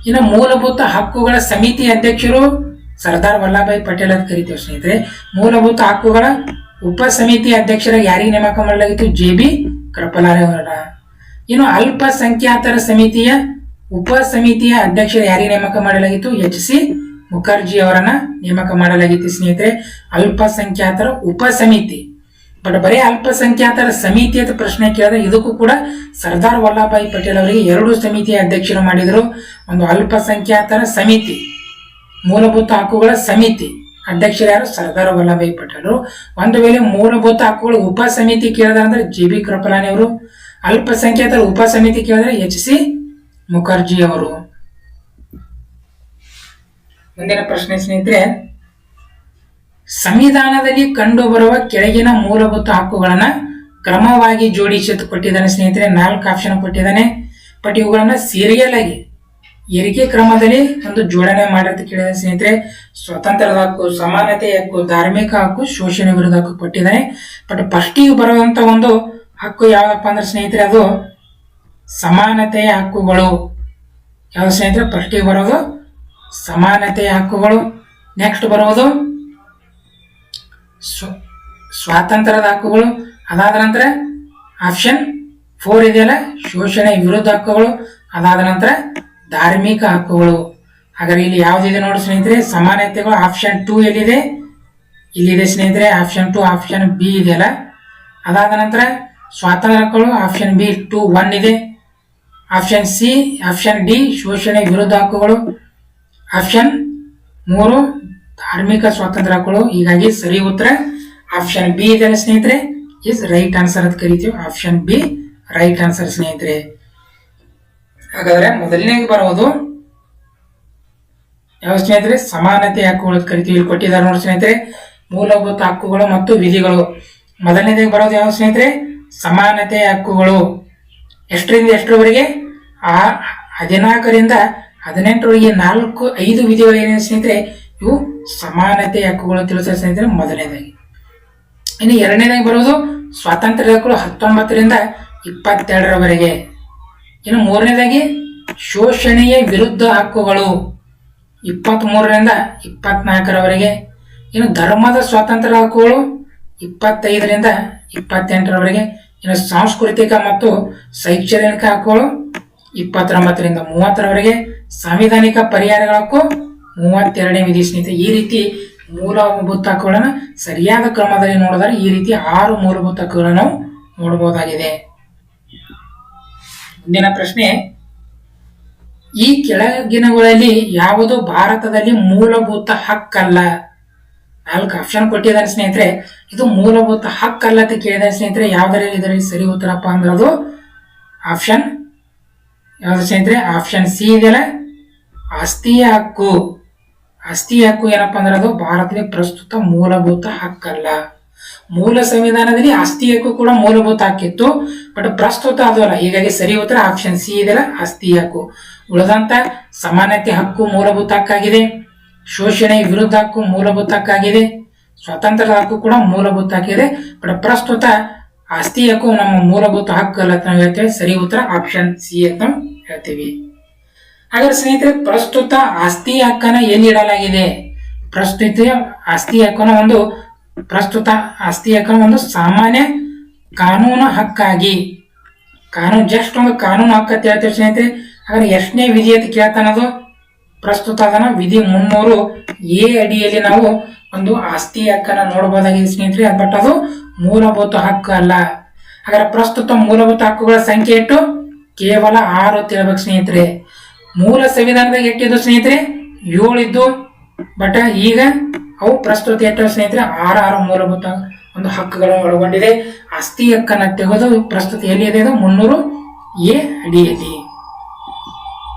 ಇನ್ನು ಮೂಲಭೂತ ಹಕ್ಕುಗಳ ಸಮಿತಿ ಅಧ್ಯಕ್ಷರು ಸರ್ದಾರ್ ವಲ್ಲಭಾಯಿ ಪಟೇಲ್ ಅಂತ ಕರಿತೀವಿ ಸ್ನೇಹಿತರೆ. ಮೂಲಭೂತ ಹಕ್ಕುಗಳ ಉಪ ಸಮಿತಿ ಅಧ್ಯಕ್ಷರ ಯಾರಿಗೆ ನೇಮಕ ಮಾಡಲಾಗಿತ್ತು? JB ಕೃಪಲಾನಿ ಅವರ. ಇನ್ನು ಅಲ್ಪಸಂಖ್ಯಾತರ ಸಮಿತಿಯ ಉಪ ಸಮಿತಿಯ ಅಧ್ಯಕ್ಷರ ಯಾರಿಗೆ ನೇಮಕ ಮಾಡಲಾಗಿತ್ತು? HC ಮುಖರ್ಜಿ ಅವರನ್ನ ನೇಮಕ ಮಾಡಲಾಗಿತ್ತು ಸ್ನೇಹಿತರೆ. ಅಲ್ಪಸಂಖ್ಯಾತರ ಉಪ ಸಮಿತಿ. ಬಟ್ ಬರೀ ಅಲ್ಪಸಂಖ್ಯಾತರ ಸಮಿತಿ ಅಂತ ಪ್ರಶ್ನೆ ಕೇಳಿದ್ರೆ ಇದಕ್ಕೂ ಕೂಡ ಸರ್ದಾರ್ ವಲ್ಲಭಾಯಿ ಪಟೇಲ್ ಅವರಿಗೆ 2 ಸಮಿತಿಯ ಅಧ್ಯಕ್ಷರು ಮಾಡಿದರು. ಒಂದು ಅಲ್ಪಸಂಖ್ಯಾತರ ಸಮಿತಿ, ಮೂಲಭೂತ ಹಕ್ಕುಗಳ ಸಮಿತಿ ಅಧ್ಯಕ್ಷರು ಯಾರು? ಸರ್ದಾರ್ ವಲ್ಲಭಾಯಿ ಪಟೇಲ್. ಒಂದು ವೇಳೆ ಮೂಲಭೂತ ಹಕ್ಕುಗಳ ಉಪ ಸಮಿತಿ ಕೇಳಿದ್ರೆ ಅಂದ್ರೆ JB ಕೃಪಲಾನಿ ಅವರು. ಅಲ್ಪಸಂಖ್ಯಾತರ ಉಪ ಸಮಿತಿ ಕೇಳಿದ್ರೆ HC ಮುಖರ್ಜಿ ಅವರು. ಮುಂದಿನ ಪ್ರಶ್ನೆ ಸ್ನೇಹಿತರೆ, ಸಂವಿಧಾನದಲ್ಲಿ ಕಂಡುಬರುವ ಕೆಳಗಿನ ಮೂಲಭೂತ ಹಕ್ಕುಗಳನ್ನ ಕ್ರಮವಾಗಿ ಜೋಡಿಸಿ ಕೊಟ್ಟಿದ್ದಾನೆ ಸ್ನೇಹಿತರೆ. 4 ಆಪ್ಷನ್ ಕೊಟ್ಟಿದ್ದಾನೆ. ಬಟ್ ಇವುಗಳನ್ನ ಸೀರಿಯಲ್ ಆಗಿ ಏರಿಕೆ ಕ್ರಮದಲ್ಲಿ ಒಂದು ಜೋಡಣೆ ಮಾಡಿರ್ತ ಕೇಳಿದ ಸ್ನೇಹಿತರೆ. ಸ್ವತಂತ್ರದ ಹಕ್ಕು, ಸಮಾನತೆಯ ಹಕ್ಕು, ಧಾರ್ಮಿಕ ಹಕ್ಕು, ಶೋಷಣೆ ವಿರುದ್ಧ ಹಕ್ಕು ಕೊಟ್ಟಿದ್ದಾನೆ. ಬಟ್ ಫಸ್ಟಿಗೆ ಬರುವಂತ ಒಂದು ಹಕ್ಕು ಯಾವ್ದಪ್ಪ ಅಂದ್ರೆ ಸ್ನೇಹಿತರೆ ಅದು ಸಮಾನತೆಯ ಹಕ್ಕುಗಳು. ಯಾವ್ದು ಸ್ನೇಹಿತರೆ? ಫಸ್ಟಿಗೆ ಬರೋದು ಸಮಾನತೆಯ ಹಕ್ಕುಗಳು. ನೆಕ್ಸ್ಟ್ ಬರೋದು ಸ್ವಾತಂತ್ರ್ಯದ ಹಕ್ಕುಗಳು. ಅದಾದ ನಂತರ ಆಪ್ಷನ್ 4 ಇದೆಯಲ್ಲ ಶೋಷಣೆ ವಿರುದ್ಧ ಹಕ್ಕುಗಳು. ಅದಾದ ನಂತರ ಧಾರ್ಮಿಕ ಹಕ್ಕುಗಳು. ಹಾಗಾದ್ರೆ ಇಲ್ಲಿ ಯಾವ್ದಿದೆ ನೋಡಿ ಸ್ನೇಹಿತರೆ, ಸಮಾನತೆಗಳು ಆಪ್ಷನ್ 2 ಎಲ್ಲಿದೆ? ಇಲ್ಲಿದೆ ಸ್ನೇಹಿತರೆ. ಆಪ್ಷನ್ 2 ಆಪ್ಷನ್ B ಇದೆಯಲ್ಲ. ಅದಾದ ನಂತರ ಸ್ವಾತಂತ್ರ್ಯ ಹಕ್ಕುಗಳು ಆಪ್ಷನ್ B 2 1 ಇದೆ. ಆಪ್ಷನ್ C ಆಪ್ಷನ್ D ಶೋಷಣೆ ವಿರುದ್ಧ ಹಕ್ಕುಗಳು. ಆಪ್ಷನ್ 3 ಧಾರ್ಮಿಕ ಸ್ವಾತಂತ್ರ್ಯ ಹಕ್ಕುಗಳು. ಹೀಗಾಗಿ ಸರಿ ಉತ್ತರ ಆಪ್ಷನ್ B ಇದೆಯಲ್ಲ ಸ್ನೇಹಿತರೆ, ಇಸ್ ರೈಟ್ ಆನ್ಸರ್ ಅಂತ ಕರಿತೀವಿ. ಆಪ್ಷನ್ B ರೈಟ್ ಆನ್ಸರ್ ಸ್ನೇಹಿತರೆ. ಹಾಗಾದ್ರೆ ಮೊದಲನೇಗೆ ಬರೋದು ಯಾವ ಸ್ನೇಹಿತರೆ? ಸಮಾನತೆ ಹಕ್ಕುಗಳು ಅಂತ ಕರಿತೀವಿ. ಇಲ್ಲಿ ಕೊಟ್ಟಿದ್ದಾರೆ ನೋಡಿ ಸ್ನೇಹಿತರೆ, ಮೂಲಭೂತ ಹಕ್ಕುಗಳು ಮತ್ತು ವಿಧಿಗಳು. ಮೊದಲನೇದಾಗಿ ಬರೋದು ಯಾವ ಸ್ನೇಹಿತರೆ? ಸಮಾನತೆ ಹಕ್ಕುಗಳು. ಎಷ್ಟರಿಂದ ಎಷ್ಟರವರೆಗೆ? 14ರಿಂದ 18ರವರೆಗೆ 5 ವಿಧಿಗಳು ಏನಿದೆ ಸ್ನೇಹಿತರೆ, ಇವು ಸಮಾನತೆ ಹಕ್ಕುಗಳು ತಿಳಿಸ ಸ್ನೇಹಿತರೆ ಮೊದಲನೇದಾಗಿ. ಇನ್ನು ಎರಡನೇದಾಗಿ ಬರೋದು ಸ್ವಾತಂತ್ರ್ಯ ಹಕ್ಕುಗಳು 19ರಿಂದ 22ರವರೆಗೆ. ಇನ್ನು ಮೂರನೇದಾಗಿ ಶೋಷಣೆಯ ವಿರುದ್ಧ ಹಕ್ಕುಗಳು 23ರಿಂದ 24ರವರೆಗೆ. ಇನ್ನು ಧರ್ಮದ ಸ್ವಾತಂತ್ರ್ಯ ಹಕ್ಕುಗಳು 25ರಿಂದ 28ರವರೆಗೆ. ಇನ್ನು ಸಾಂಸ್ಕೃತಿಕ ಮತ್ತು ಶೈಕ್ಷಣಿಕ ಹಕ್ಕುಗಳು 29ರಿಂದ 30ರವರೆಗೆ. ಸಾಂವಿಧಾನಿಕ ಪರಿಹಾರಗಳ ಹಕ್ಕು 32ನೇ ವಿಧಿ ಸ್ನೇಹಿತರೆ. ಈ ರೀತಿ ಮೂಲಭೂತ ಹಕ್ಕುಗಳನ್ನ ಸರಿಯಾದ ಕ್ರಮದಲ್ಲಿ ನೋಡಿದರೆ ಈ ರೀತಿ 6 ಮೂಲಭೂತ ಹಕ್ಕುಗಳನ್ನು ನಾವು ನೋಡಬಹುದಾಗಿದೆ. ಮುಂದಿನ ಪ್ರಶ್ನೆ, ಈ ಕೆಳಗಿನಗಳಲ್ಲಿ ಯಾವುದು ಭಾರತದಲ್ಲಿ ಮೂಲಭೂತ ಹಕ್ಕಲ್ಲ? 4 ಆಪ್ಷನ್ ಕೊಟ್ಟಿದ್ದಾರೆ ಸ್ನೇಹಿತರೆ. ಇದು ಮೂಲಭೂತ ಹಕ್ಕಲ್ಲ ಅಂತ ಕೇಳಿದ್ದಾರೆ ಸ್ನೇಹಿತರೆ. ಯಾವ್ದರಲ್ಲಿ ಇದರಲ್ಲಿ ಸರಿ ಉತ್ತರಪ್ಪ ಅಂದ್ರೆ ಅದು ಆಪ್ಷನ್ ಯಾವ್ದು ಸ್ನೇಹಿತರೆ? ಆಪ್ಷನ್ C ಇದೆಯಲ್ಲ ಆಸ್ತಿಯ ಹಕ್ಕು. ಆಸ್ತಿ ಹಕ್ಕು ಏನಪ್ಪಾ ಅಂದ್ರೆ ಅದು ಭಾರತದ ಪ್ರಸ್ತುತ ಮೂಲಭೂತ ಹಕ್ಕಲ್ಲ. ಮೂಲ ಸಂವಿಧಾನದಲ್ಲಿ ಆಸ್ತಿ ಹಕ್ಕು ಕೂಡ ಮೂಲಭೂತ ಹಕ್ಕಿತ್ತು, ಬಟ್ ಪ್ರಸ್ತುತ ಅದು ಅಲ್ಲ. ಹೀಗಾಗಿ ಸರಿ ಉತ್ತರ ಆಪ್ಷನ್ ಸಿ ಇದೆಲ್ಲ, ಆಸ್ತಿ ಹಕ್ಕು. ಉಳಿದಂತ ಸಮಾನತೆ ಹಕ್ಕು ಮೂಲಭೂತ ಹಕ್ಕಾಗಿದೆ, ಶೋಷಣೆ ವಿರುದ್ಧ ಹಕ್ಕು ಮೂಲಭೂತ ಹಕ್ಕಾಗಿದೆ, ಸ್ವಾತಂತ್ರ್ಯದ ಹಕ್ಕು ಕೂಡ ಮೂಲಭೂತ ಹಕ್ಕಿದೆ. ಬಟ್ ಪ್ರಸ್ತುತ ಆಸ್ತಿ ಹಕ್ಕು ನಮ್ಮ ಮೂಲಭೂತ ಹಕ್ಕು ಅಲ್ಲ ಅಂತ ನಾವು ಹೇಳ್ತೇವೆ. ಸರಿ ಉತ್ತರ ಆಪ್ಷನ್ ಸಿ ಅಂತ ಹೇಳ್ತೀವಿ. ಹಾಗಾದ್ರೆ ಸ್ನೇಹಿತರೆ, ಪ್ರಸ್ತುತ ಆಸ್ತಿ ಹಕ್ಕನ್ನ ಎಲ್ಲಿ ಇಡಲಾಗಿದೆ? ಪ್ರಸ್ತುತ ಆಸ್ತಿ ಹಕ್ಕನ್ನು ಒಂದು ಸಾಮಾನ್ಯ ಕಾನೂನು ಹಕ್ಕಾಗಿ, ಜಸ್ಟ್ ಒಂದು ಕಾನೂನು ಹಕ್ಕು ಅಂತ ಹೇಳ್ತೇವೆ ಸ್ನೇಹಿತರೆ. ಹಾಗಾದ್ರೆ ಎಷ್ಟನೇ ವಿಧಿ ಅಂತ ಕೇಳ್ತಾನದು? ಪ್ರಸ್ತುತ ಅದನ್ನ ವಿಧಿ 300A ಅಡಿಯಲ್ಲಿ ನಾವು ಒಂದು ಆಸ್ತಿ ಹಕ್ಕನ್ನ ನೋಡಬಹುದಾಗಿದೆ ಸ್ನೇಹಿತರೆ. ಬಟ್ ಅದು ಮೂಲಭೂತ ಹಕ್ಕು ಅಲ್ಲ. ಹಾಗಾದ್ರೆ ಪ್ರಸ್ತುತ ಮೂಲಭೂತ ಹಕ್ಕುಗಳ ಸಂಖ್ಯೆ ಎಷ್ಟು? ಕೇವಲ 6 ಅಂತ ಹೇಳ್ಬೇಕು ಸ್ನೇಹಿತರೆ. ಮೂಲ ಸಂವಿಧಾನದಾಗ ಎಷ್ಟಿದ್ದು ಸ್ನೇಹಿತರೆ? 7 ಇದ್ದು. ಬಟ್ ಈಗ ಅವು ಪ್ರಸ್ತುತ ಎಷ್ಟು ಸ್ನೇಹಿತರೆ? 6 ಮೂಲಭೂತ ಒಂದು ಹಕ್ಕುಗಳನ್ನು ಒಳಗೊಂಡಿದೆ. ಆಸ್ತಿ ಹಕ್ಕನ್ನ ತೆಗೆದು ಪ್ರಸ್ತುತ ಎಲ್ಲಿ ಇದೆ? 300A ಅಡಿಯಲ್ಲಿ.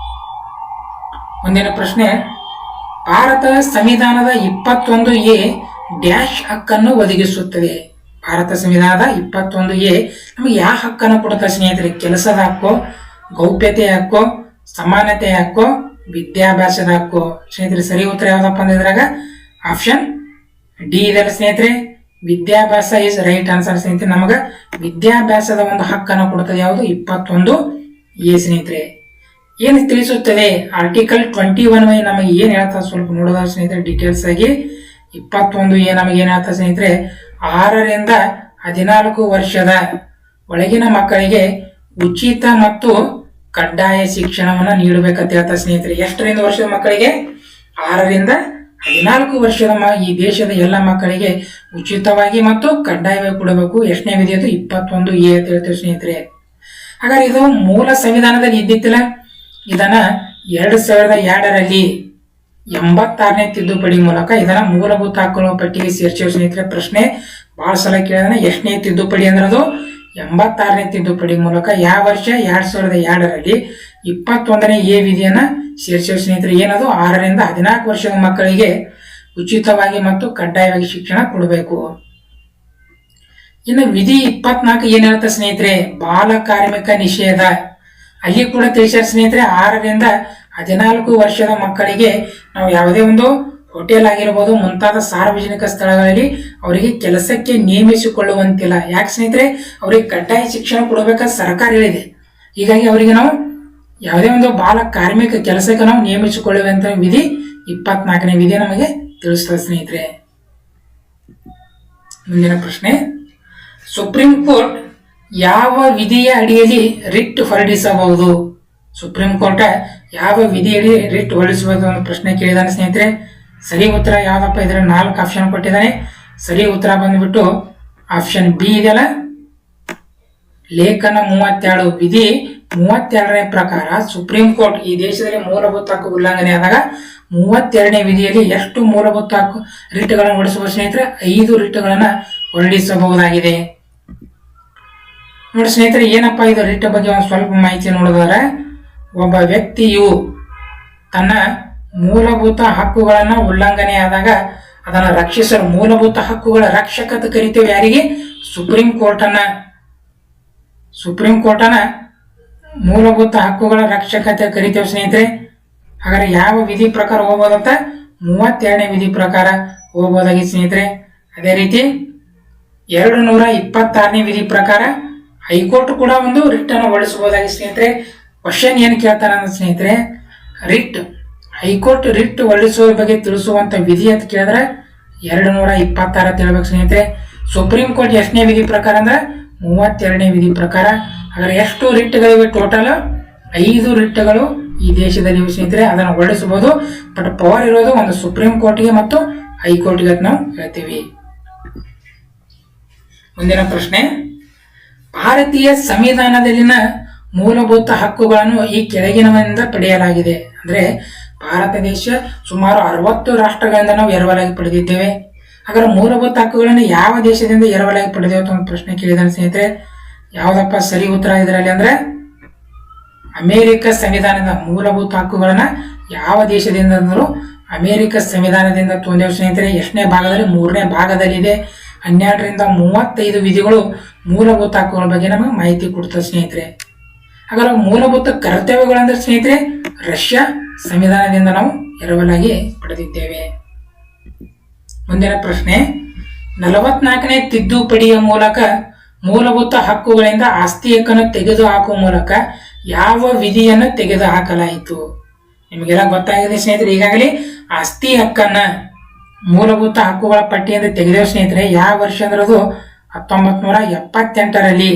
ಮುಂದಿನ ಪ್ರಶ್ನೆ, ಭಾರತ ಸಂವಿಧಾನದ 21A ಡ್ಯಾಶ್ ಹಕ್ಕನ್ನು ಒದಗಿಸುತ್ತದೆ. ಭಾರತ ಸಂವಿಧಾನದ 21A ನಮಗೆ ಯಾವ ಹಕ್ಕನ್ನು ಕೊಡುತ್ತೆ ಸ್ನೇಹಿತರೆ? ಕೆಲಸದ ಹಕ್ಕು, ಗೌಪ್ಯತೆ ಹಕ್ಕು, ಸಮಾನತೆ ಹಕ್ಕು, ವಿದ್ಯಾಭ್ಯಾಸದ ಹಕ್ಕು. ಸ್ನೇಹಿತರೆ ಸರಿ ಉತ್ತರ ಯಾವ್ದಪ್ಪ ಅಂದ್ರೆ ಇದ್ರಾಗ ಆಪ್ಷನ್ ಡಿ ಇದೆಲ್ಲ ಸ್ನೇಹಿತರೆ. ವಿದ್ಯಾಭ್ಯಾಸ ಇಸ್ ರೈಟ್ ಆನ್ಸರ್ ಸ್ನೇಹಿತರೆ. ನಮಗ ವಿದ್ಯಾಭ್ಯಾಸದ ಒಂದು ಹಕ್ಕನ್ನು ಕೊಡುತ್ತದೆ ಯಾವುದು? 21A ಸ್ನೇಹಿತರೆ. ಏನು ತಿಳಿಸುತ್ತದೆ? ಆರ್ಟಿಕಲ್ 21 ನಮಗೆ ಏನ್ ಹೇಳ್ತಾರೆ ಸ್ವಲ್ಪ ನೋಡೋದ ಸ್ನೇಹಿತರೆ ಡೀಟೇಲ್ಸ್ ಆಗಿ. 21A ನಮಗೆ ಏನ್ ಹೇಳ್ತಾರೆ ಸ್ನೇಹಿತರೆ? 6 ರಿಂದ 14 ವರ್ಷದ ಒಳಗಿನ ಮಕ್ಕಳಿಗೆ ಉಚಿತ ಮತ್ತು ಕಡ್ಡಾಯ ಶಿಕ್ಷಣವನ್ನ ನೀಡಬೇಕಂತ ಹೇಳ್ತಾರೆ ಸ್ನೇಹಿತರೆ. ಎಷ್ಟರಿಂದ ವರ್ಷದ ಮಕ್ಕಳಿಗೆ? 6 ರಿಂದ 14 ವರ್ಷದ ಈ ದೇಶದ ಎಲ್ಲ ಮಕ್ಕಳಿಗೆ ಉಚಿತವಾಗಿ ಮತ್ತು ಕಡ್ಡಾಯವಾಗಿ ಕೊಡಬೇಕು. ಎಷ್ಟನೇ ವಿಧಿ? ಅದು 21A ಅಂತ ಹೇಳ್ತೇವೆ ಸ್ನೇಹಿತರೆ. ಹಾಗಾದ್ರೆ ಇದು ಮೂಲ ಸಂವಿಧಾನದಲ್ಲಿ ಇದ್ದಿತ್ತಿಲ್ಲ. ಇದನ್ನ 2002ರಲ್ಲಿ 86ನೇ ತಿದ್ದುಪಡಿ ಮೂಲಕ ಇದನ್ನ ಮೂಲಭೂತ ಹಕ್ಕುಗಳ ಪಟ್ಟಿಗೆ ಸೇರಿಸಿದ ಸ್ನೇಹಿತರೆ. ಪ್ರಶ್ನೆ ಬಹಳ ಸಲ ಕೇಳಿದಾನೆ. ಎಷ್ಟನೇ ತಿದ್ದುಪಡಿ ಅಂದ್ರೆ ಅದು 86ನೇ ತಿದ್ದುಪಡಿ ಮೂಲಕ ಯಾವ ವರ್ಷ? 2002ರಲ್ಲಿ 21A ವಿಧಿಯನ್ನ ಸೇರಿಸಿದ ಸ್ನೇಹಿತರೆ. ಏನದು? 6 ರಿಂದ 14 ವರ್ಷದ ಮಕ್ಕಳಿಗೆ ಉಚಿತವಾಗಿ ಮತ್ತು ಕಡ್ಡಾಯವಾಗಿ ಶಿಕ್ಷಣ ಕೊಡಬೇಕು. ಇನ್ನು ವಿಧಿ 24 ಏನ್ ಹೇಳ್ತಾ ಸ್ನೇಹಿತರೆ? ಬಾಲ ಕಾರ್ಮಿಕ ನಿಷೇಧ. ಅಲ್ಲಿ ಕೂಡ ತಿಳಿಸ್ಯಾರ ಸ್ನೇಹಿತರೆ. 6 ರಿಂದ 14 ವರ್ಷದ ಮಕ್ಕಳಿಗೆ ನಾವು ಯಾವುದೇ ಒಂದು ಹೋಟೆಲ್ ಆಗಿರ್ಬೋದು ಮುಂತಾದ ಸಾರ್ವಜನಿಕ ಸ್ಥಳಗಳಲ್ಲಿ ಅವರಿಗೆ ಕೆಲಸಕ್ಕೆ ನೇಮಿಸಿಕೊಳ್ಳುವಂತಿಲ್ಲ. ಯಾಕೆ ಸ್ನೇಹಿತರೆ? ಅವರಿಗೆ ಕಡ್ಡಾಯ ಶಿಕ್ಷಣ ಕೊಡಬೇಕಾದ ಸರ್ಕಾರ ಹೇಳಿದೆ. ಹೀಗಾಗಿ ಅವರಿಗೆ ನಾವು ಯಾವುದೇ ಒಂದು ಬಾಲ ಕಾರ್ಮಿಕ ಕೆಲಸಕ್ಕೆ ನಾವು ನೇಮಿಸಿಕೊಳ್ಳುವಂತ ವಿಧಿ 24ನೇ ವಿಧಿ ನಮಗೆ ತಿಳಿಸ್ತದೆ ಸ್ನೇಹಿತರೆ. ಮುಂದಿನ ಪ್ರಶ್ನೆ, ಸುಪ್ರೀಂ ಕೋರ್ಟ್ ಯಾವ ವಿಧಿಯ ಅಡಿಯಲ್ಲಿ ರಿಟ್ ಹೊರಡಿಸಬಹುದು? ಸುಪ್ರೀಂ ಕೋರ್ಟ್ ಯಾವ ವಿಧಿಯಡಿ ರಿಟ್ ಹೊರಡಿಸಬಹುದು ಅನ್ನೋ ಪ್ರಶ್ನೆ ಕೇಳಿದಾನೆ ಸ್ನೇಹಿತರೆ. ಸರಿ ಉತ್ತರ ಯಾವ್ದಪ್ಪ? ಇದ್ರ 4 ಆಪ್ಷನ್ ಕೊಟ್ಟಿದ್ದಾನೆ. ಸರಿ ಉತ್ತರ ಬಂದ್ಬಿಟ್ಟು ಆಪ್ಷನ್ ಬಿ ಇದೆಯಲ್ಲ, ಲೇಖನ 32. ವಿಧಿ 32ನೇ ಪ್ರಕಾರ ಸುಪ್ರೀಂ ಕೋರ್ಟ್ ಈ ದೇಶದಲ್ಲಿ ಮೂಲಭೂತ ಹಕ್ಕು ಉಲ್ಲಂಘನೆ ಆದಾಗ 32ನೇ ವಿಧಿಯಲ್ಲಿ ಎಷ್ಟು ಮೂಲಭೂತ ಹಕ್ಕು ರಿಟ್ಗಳನ್ನು ಹೊರಡಿಸಬಹುದು ಸ್ನೇಹಿತರೆ? 5 ರಿಟ್ಗಳನ್ನ ಹೊರಡಿಸಬಹುದಾಗಿದೆ. ನೋಡಿ ಸ್ನೇಹಿತರೆ, ಏನಪ್ಪಾ ಇದು ರಿಟ್ ಬಗ್ಗೆ ಒಂದು ಸ್ವಲ್ಪ ಮಾಹಿತಿ ನೋಡಿದ್ರೆ, ಒಬ್ಬ ವ್ಯಕ್ತಿಯು ತನ್ನ ಮೂಲಭೂತ ಹಕ್ಕುಗಳನ್ನ ಉಲ್ಲಂಘನೆ ಆದಾಗ ಅದನ್ನ ರಕ್ಷಿಸಲು ಮೂಲಭೂತ ಹಕ್ಕುಗಳ ರಕ್ಷಕ ಕರಿತೇವೆ. ಯಾರಿಗೆ? ಸುಪ್ರೀಂ ಕೋರ್ಟನ ಮೂಲಭೂತ ಹಕ್ಕುಗಳ ರಕ್ಷಕತೆ ಕರಿತೇವೆ ಸ್ನೇಹಿತರೆ. ಹಾಗಾದ್ರೆ ಯಾವ ವಿಧಿ ಪ್ರಕಾರ ಹೋಗ್ಬೋದಂತ? 32ನೇ ವಿಧಿ ಪ್ರಕಾರ ಹೋಗ್ಬೋದಾಗಿ ಸ್ನೇಹಿತರೆ. ಅದೇ ರೀತಿ 226ನೇ ವಿಧಿ ಪ್ರಕಾರ ಹೈಕೋರ್ಟ್ ಕೂಡ ಒಂದು ರಿಟ್ ಅನ್ನು ಹೊರಡಿಸಬಹುದಾಗಿ ಸ್ನೇಹಿತರೆ. ಕ್ವಶನ್ ಏನ್ ಕೇಳ್ತಾರ ಅಂದ್ರೆ ಸ್ನೇಹಿತರೆ, ಹೈಕೋರ್ಟ್ ರಿಟ್ ಹೊರಡಿಸುವ ಬಗ್ಗೆ ತಿಳಿಸುವಂತ ವಿಧಿ ಅಂತ ಕೇಳಿದ್ರೆ 226 ಅಂತ ಹೇಳ್ಬೇಕು ಸ್ನೇಹಿತರೆ. ಸುಪ್ರೀಂ ಕೋರ್ಟ್ ಎಷ್ಟನೇ ವಿಧಿ ಪ್ರಕಾರ ಅಂದ್ರೆ 32ನೇ ವಿಧಿ ಪ್ರಕಾರ. ಹಾಗಾದ್ರೆ ಎಷ್ಟು ರಿಟ್ಗಳಿವೆ? ಟೋಟಲ್ 5 ರಿಟ್ಗಳು ಈ ದೇಶದಲ್ಲಿ ಸ್ನೇಹಿತರೆ. ಅದನ್ನು ಹೊರಡಿಸಬಹುದು. ಬಟ್ ಪವರ್ ಇರೋದು ಒಂದು ಸುಪ್ರೀಂ ಕೋರ್ಟ್ಗೆ ಮತ್ತು ಹೈಕೋರ್ಟ್ಗೆ ಅಂತ ನಾವು ಹೇಳ್ತೀವಿ. ಮುಂದಿನ ಪ್ರಶ್ನೆ, ಭಾರತೀಯ ಸಂವಿಧಾನದಲ್ಲಿನ ಮೂಲಭೂತ ಹಕ್ಕುಗಳನ್ನು ಈ ಕೆಳಗಿನವಿಂದ ಪಡೆಯಲಾಗಿದೆ. ಅಂದ್ರೆ ಭಾರತ ದೇಶ ಸುಮಾರು 60 ರಾಷ್ಟ್ರಗಳಿಂದ ನಾವು ಎರವಲಾಗಿ ಪಡೆದಿದ್ದೇವೆ. ಹಾಗಾದ್ರೆ ಮೂಲಭೂತ ಹಕ್ಕುಗಳನ್ನು ಯಾವ ದೇಶದಿಂದ ಎರವಲಾಗಿ ಪಡೆದೇವೆ ಅಂತ ಒಂದು ಪ್ರಶ್ನೆ ಕೇಳಿದಾನೆ ಸ್ನೇಹಿತರೆ. ಯಾವ್ದಪ್ಪ ಸರಿ ಉತ್ತರ ಇದರಲ್ಲಿ ಅಂದ್ರೆ ಅಮೆರಿಕ ಸಂವಿಧಾನದ ಮೂಲಭೂತ ಹಕ್ಕುಗಳನ್ನ ಯಾವ ದೇಶದಿಂದ ಅಮೆರಿಕ ಸಂವಿಧಾನದಿಂದ ತೊಂದೇವು ಸ್ನೇಹಿತರೆ. ಎಷ್ಟನೇ ಭಾಗದಲ್ಲಿ? 3ನೇ ಭಾಗದಲ್ಲಿದೆ. 12ರಿಂದ 35 ವಿಧಿಗಳು ಮೂಲಭೂತ ಹಕ್ಕುಗಳ ಬಗ್ಗೆ ನಮಗೆ ಮಾಹಿತಿ ಕೊಡ್ತದೆ ಸ್ನೇಹಿತರೆ. ಹಾಗಾದ್ರೆ ಮೂಲಭೂತ ಕರ್ತವ್ಯಗಳಂದ್ರೆ ಸ್ನೇಹಿತರೆ ರಷ್ಯಾ ಸಂವಿಧಾನದಿಂದ ನಾವು ಎರವಲಾಗಿ ಪಡೆದಿದ್ದೇವೆ. ಮುಂದಿನ ಪ್ರಶ್ನೆ, 44ನೇ ತಿದ್ದುಪಡಿಯ ಮೂಲಕ ಮೂಲಭೂತ ಹಕ್ಕುಗಳಿಂದ ಆಸ್ತಿ ಹಕ್ಕನ್ನು ತೆಗೆದುಹಾಕುವ ಮೂಲಕ ಯಾವ ವಿಧಿಯನ್ನು ತೆಗೆದುಹಾಕಲಾಯಿತು? ನಿಮಗೆಲ್ಲ ಗೊತ್ತಾಗಿದೆ ಸ್ನೇಹಿತರೆ. ಈಗಾಗಲೇ ಆಸ್ತಿ ಹಕ್ಕನ್ನ ಮೂಲಭೂತ ಹಕ್ಕುಗಳ ಪಟ್ಟಿಯಿಂದ ತೆಗೆದೇವು ಸ್ನೇಹಿತರೆ. ಯಾವ ವರ್ಷ ಅಂದ್ರೆ ಅದು 1978ರಲ್ಲಿ.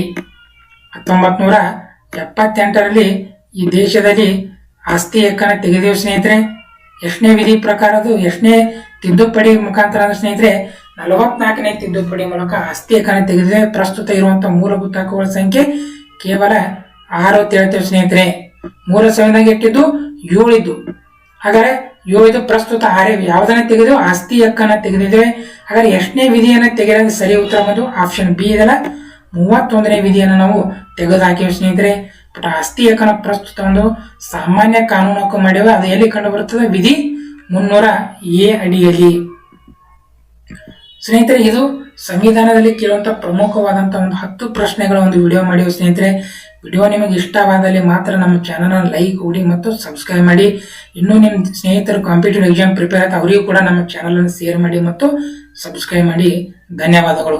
1978ರಲ್ಲಿ ಈ ದೇಶದಲ್ಲಿ ಆಸ್ತಿ ಹಕ್ಕನ್ನ ತೆಗೆದೇವು ಸ್ನೇಹಿತರೆ. ಎಷ್ಟನೇ ವಿಧಿ ಪ್ರಕಾರ ಅದು? ಎಷ್ಟನೇ ತಿದ್ದುಪಡಿ ಮುಖಾಂತರ ಅಂದ್ರೆ ಸ್ನೇಹಿತರೆ 44ನೇ ತಿದ್ದುಪಡಿ ಮೂಲಕ ಆಸ್ತಿ ಹಕ್ಕನ್ನು ತೆಗೆದಿದೆ. ಪ್ರಸ್ತುತ ಇರುವಂತಹ ಮೂಲಭೂತ ಹಕ್ಕುಗಳ ಸಂಖ್ಯೆ ಕೇವಲ 6 ಅಂತ ಹೇಳ್ತೇವೆ ಸ್ನೇಹಿತರೆ. ಮೂಲ ಸಂವಿಧಾನ ಇಟ್ಟಿದ್ದು 7 ಇದ್ದು. ಹಾಗಾದ್ರೆ 7 ಇದು, ಪ್ರಸ್ತುತ 6. ಯಾವುದನ್ನ ತೆಗೆದು? ಆಸ್ತಿ ಹಕ್ಕನ್ನ ತೆಗೆದಿದ್ದೇವೆ. ಹಾಗಾದ್ರೆ ಎಷ್ಟನೇ ವಿಧಿಯನ್ನು ತೆಗೆದ? ಸರಿ ಉತ್ತರ ಬಂದು ಆಪ್ಷನ್ ಬಿ ಇದೆಲ್ಲ, 31ನೇ ವಿಧಿಯನ್ನು ನಾವು ತೆಗೆದು ಹಾಕಿವಿ ಸ್ನೇಹಿತರೆ. ಬಟ್ ಆಸ್ತಿ ಹಕ್ಕನ್ನ ಪ್ರಸ್ತುತ ಒಂದು ಸಾಮಾನ್ಯ ಕಾನೂನು ಹಕ್ಕು ಮಾಡಿವೆ. ಅದು ಎಲ್ಲಿ ಕಂಡು ಬರುತ್ತದೆ? ವಿಧಿ 300A ಅಡಿಯಲ್ಲಿ. ಸ್ನೇಹಿತರೆ, ಇದು ಸಂವಿಧಾನದಲ್ಲಿ ಕೇಳುವಂತಹ ಪ್ರಮುಖವಾದಂತಹ ಒಂದು 10 ಪ್ರಶ್ನೆಗಳ ಒಂದು ವಿಡಿಯೋ ಮಾಡಿವೆ ಸ್ನೇಹಿತರೆ. ವಿಡಿಯೋ ನಿಮಗೆ ಇಷ್ಟವಾದಲ್ಲಿ ಮಾತ್ರ ನಮ್ಮ ಚಾನಲ್ ಲೈಕ್ ಕೊಡಿ ಮತ್ತು ಸಬ್ಸ್ಕ್ರೈಬ್ ಮಾಡಿ. ಇನ್ನೂ ನಿಮ್ಮ ಸ್ನೇಹಿತರು ಕಾಂಪಿಟೇಟಿವ್ ಎಕ್ಸಾಮ್ ಪ್ರಿಪೇರ್ ಆಯ್ತು ಅವರಿಗೂ ಕೂಡ ನಮ್ಮ ಚಾನಲ್ ಅನ್ನು ಶೇರ್ ಮಾಡಿ ಮತ್ತು ಸಬ್ಸ್ಕ್ರೈಬ್ ಮಾಡಿ. ಧನ್ಯವಾದಗಳು.